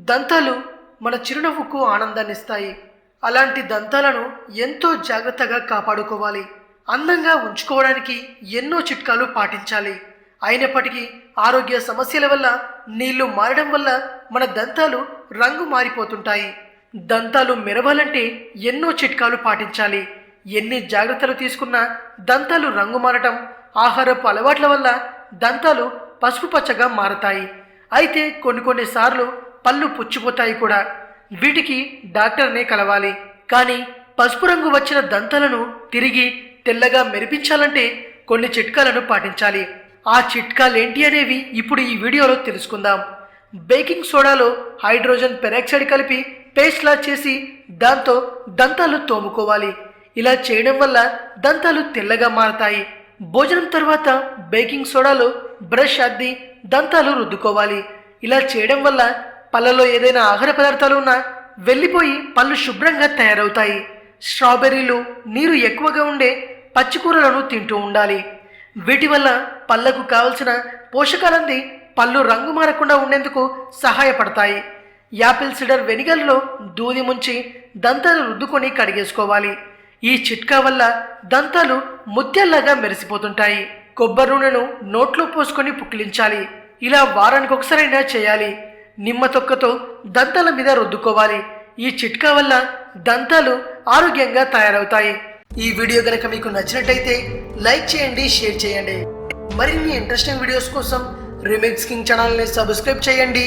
దంతాలు మన చిరునవ్వుకు ఆనందాన్ని ఇస్తాయి. అలాంటి దంతాలను ఎంతో జాగ్రత్తగా కాపాడుకోవాలి. అందంగా ఉంచుకోవడానికి ఎన్నో చిట్కాలు పాటించాలి. అయినప్పటికీ ఆరోగ్య సమస్యల వల్ల నీళ్లు మారడం వల్ల మన దంతాలు రంగు మారిపోతుంటాయి. దంతాలు మెరవాలంటే ఎన్నో చిట్కాలు పాటించాలి. ఎన్ని జాగ్రత్తలు తీసుకున్నా దంతాలు రంగు మారటం, ఆహారపు అలవాట్ల వల్ల దంతాలు పసుపు పచ్చగా మారతాయి. అయితే కొన్నిసార్లు పళ్ళు పుచ్చిపోతాయి కూడా. వీటికి డాక్టర్నే కలవాలి. కానీ పసుపు రంగు వచ్చిన దంతాలను తిరిగి తెల్లగా మెరిపించాలంటే కొన్ని చిట్కాలను పాటించాలి. ఆ చిట్కాలేంటి అనేవి ఇప్పుడు ఈ వీడియోలో తెలుసుకుందాం. బేకింగ్ సోడాలో హైడ్రోజన్ పెరాక్సైడ్ కలిపి పేస్ట్లా చేసి దాంతో దంతాలు తోముకోవాలి. ఇలా చేయడం వల్ల దంతాలు తెల్లగా మారతాయి. భోజనం తర్వాత బేకింగ్ సోడాలో బ్రష్ అద్ది దంతాలు రుద్దుకోవాలి. ఇలా చేయడం వల్ల పళ్ళలో ఏదైనా ఆహార పదార్థాలు ఉన్నా వెళ్ళిపోయి పళ్ళు శుభ్రంగా తయారవుతాయి. స్ట్రాబెర్రీలు, నీరు ఎక్కువగా ఉండే పచ్చికూరలను తింటూ ఉండాలి. వీటి వల్ల పళ్ళకు కావలసిన పోషకాలంది పళ్ళు రంగు మారకుండా ఉండేందుకు సహాయపడతాయి. యాపిల్ సిడర్ వెనిగర్లో దూది ముంచి దంతాలు రుద్దుకొని కడిగేసుకోవాలి. ఈ చిట్కా వల్ల దంతాలు ముత్యాల్లాగా మెరిసిపోతుంటాయి. కొబ్బరి నూనెను నోట్లో పోసుకొని పుక్కిలించాలి. ఇలా వారానికి ఒకసారైనా చేయాలి. నిమ్మ తొక్కతో దంతాల మీద రుద్దుకోవాలి. ఈ చిట్కా వల్ల దంతాలు ఆరోగ్యంగా తయారవుతాయి. ఈ వీడియో గనక మీకు నచ్చినట్టయితే లైక్ చేయండి, షేర్ చేయండి. మరిన్ని ఇంట్రెస్టింగ్ వీడియోస్ కోసం రీమిక్స్ కింగ్ ఛానల్ని సబ్స్క్రైబ్ చేయండి.